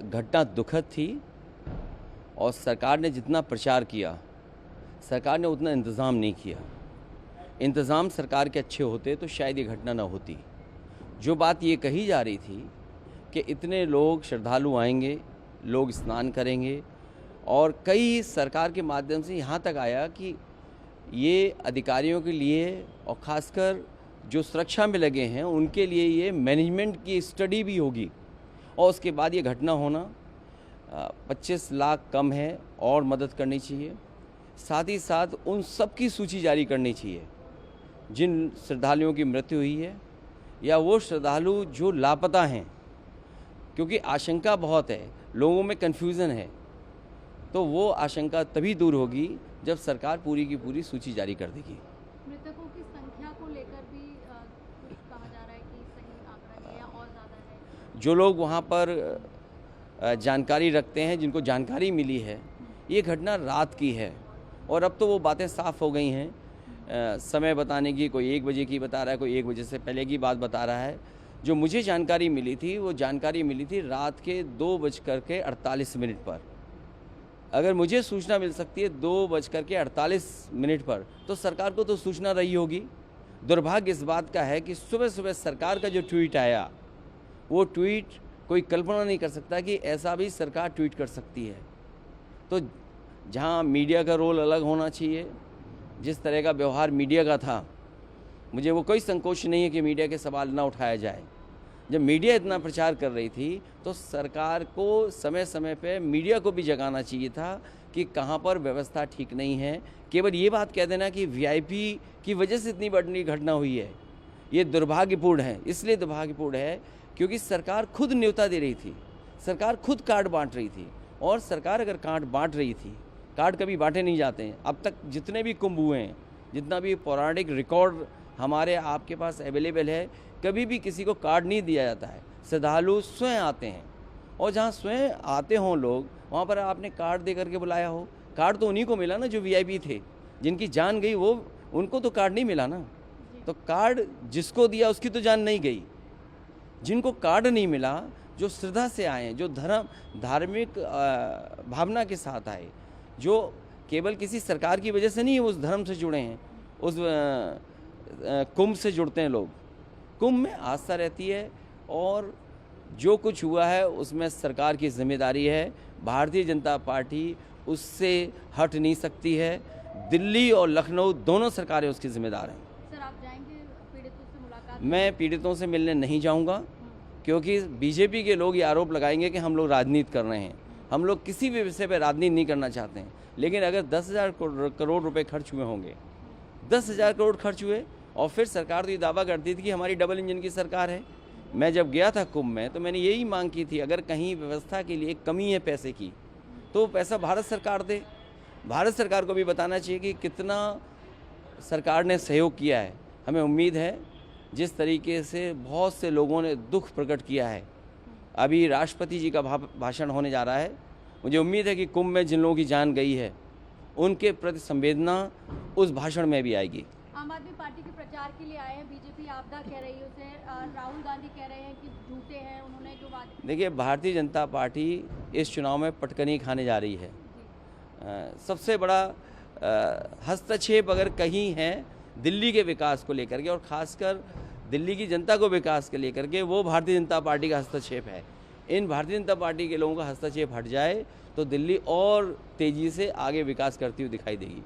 घटना दुखद थी और सरकार ने जितना प्रचार किया, सरकार ने उतना इंतज़ाम नहीं किया। इंतज़ाम सरकार के अच्छे होते तो शायद ये घटना ना होती। जो बात ये कही जा रही थी कि इतने लोग श्रद्धालु आएंगे, लोग स्नान करेंगे, और कई सरकार के माध्यम से यहाँ तक आया कि ये अधिकारियों के लिए और ख़ासकर जो सुरक्षा में लगे हैं उनके लिए ये मैनेजमेंट की स्टडी भी होगी, और उसके बाद ये घटना होना 25 लाख कम है और मदद करनी चाहिए। साथ ही साथ उन सब की सूची जारी करनी चाहिए जिन श्रद्धालुओं की मृत्यु हुई है या वो श्रद्धालु जो लापता हैं, क्योंकि आशंका बहुत है, लोगों में कन्फ्यूज़न है। तो वो आशंका तभी दूर होगी जब सरकार पूरी की पूरी सूची जारी कर देगी। मृतकों की संख्या को लेकर भी कुछ कहा जा रहा है कि सही आंकड़ा नहीं है या और ज़्यादा है। जो लोग वहाँ पर जानकारी रखते हैं, जिनको जानकारी मिली है, ये घटना रात की है और अब तो वो बातें साफ़ हो गई हैं। समय बताने की, कोई 1 बजे की बता रहा है, कोई 1 बजे से पहले की बात बता रहा है। जो मुझे जानकारी मिली थी वो जानकारी मिली थी रात के 2:48 पर। अगर मुझे सूचना मिल सकती है 2:48 पर, तो सरकार को तो सूचना रही होगी। दुर्भाग्य इस बात का है कि सुबह सुबह सरकार का जो ट्वीट आया, वो ट्वीट कोई कल्पना नहीं कर सकता कि ऐसा भी सरकार ट्वीट कर सकती है। तो जहां मीडिया का रोल अलग होना चाहिए, जिस तरह का व्यवहार मीडिया का था, मुझे वो कोई संकोच नहीं है कि मीडिया के सवाल ना उठाया जाए। जब मीडिया इतना प्रचार कर रही थी तो सरकार को समय समय पे मीडिया को भी जगाना चाहिए था कि कहाँ पर व्यवस्था ठीक नहीं है। केवल ये बात कह देना कि वीआईपी की वजह से इतनी बड़ी घटना हुई है, ये दुर्भाग्यपूर्ण है। इसलिए दुर्भाग्यपूर्ण है क्योंकि सरकार खुद न्योता दे रही थी, सरकार खुद कार्ड बांट रही थी। और सरकार अगर कार्ड बांट रही थी, कार्ड कभी बांटे नहीं जाते हैं। अब तक जितने भी कुंभ हुए हैं, जितना भी पौराणिक रिकॉर्ड हमारे आपके पास अवेलेबल है, कभी भी किसी को कार्ड नहीं दिया जाता है। श्रद्धालु स्वयं आते हैं, और जहाँ स्वयं आते हों लोग, वहाँ पर आपने कार्ड दे करके बुलाया हो। कार्ड तो उन्हीं को मिला ना जो वीआईपी थे, जिनकी जान गई वो, उनको तो कार्ड नहीं मिला ना। तो कार्ड जिसको दिया उसकी तो जान नहीं गई। जिनको कार्ड नहीं मिला, जो श्रद्धा से आए, जो धार्मिक भावना के साथ आए, जो केवल किसी सरकार की वजह से नहीं उस धर्म से जुड़े हैं, उस कुंभ से जुड़ते हैं लोग। कुंभ में आस्था रहती है और जो कुछ हुआ है उसमें सरकार की जिम्मेदारी है। भारतीय जनता पार्टी उससे हट नहीं सकती है। दिल्ली और लखनऊ दोनों सरकारें उसकी जिम्मेदार हैं। सर, आप जाएंगे पीड़ितों से मुलाकात? मैं पीड़ितों से मिलने नहीं जाऊंगा, क्योंकि बीजेपी के लोग ये आरोप लगाएंगे कि हम लोग राजनीति कर रहे हैं। हम लोग किसी भी विषय पर राजनीति नहीं करना चाहते हैं। लेकिन अगर 10,000 करोड़ रुपए खर्च हुए होंगे, 10,000 करोड़ खर्च हुए, और फिर सरकार तो ये दावा करती थी कि हमारी डबल इंजन की सरकार है। मैं जब गया था कुंभ में तो मैंने यही मांग की थी, अगर कहीं व्यवस्था के लिए कमी है पैसे की, तो पैसा भारत सरकार दे। भारत सरकार को भी बताना चाहिए कि कितना सरकार ने सहयोग किया है। हमें उम्मीद है, जिस तरीके से बहुत से लोगों ने दुख प्रकट किया है, अभी राष्ट्रपति जी का भाषण होने जा रहा है, मुझे उम्मीद है कि कुंभ में जिन लोगों की जान गई है उनके प्रति संवेदना उस भाषण में भी आएगी। आम आदमी पार्टी के प्रचार के लिए आए हैं, बीजेपी आपदा कह रही है उसे, राहुल गांधी कह रहे हैं कि झूठे हैं उन्होंने जो वादे। देखिए, भारतीय जनता पार्टी इस चुनाव में पटकनी खाने जा रही है। सबसे बड़ा हस्तक्षेप अगर कहीं है दिल्ली के विकास को लेकर के, और ख़ासकर दिल्ली की जनता को विकास के लेकर के, वो भारतीय जनता पार्टी का हस्तक्षेप है। इन भारतीय जनता पार्टी के लोगों का हस्तक्षेप हट जाए तो दिल्ली और तेज़ी से आगे विकास करती हुई दिखाई देगी।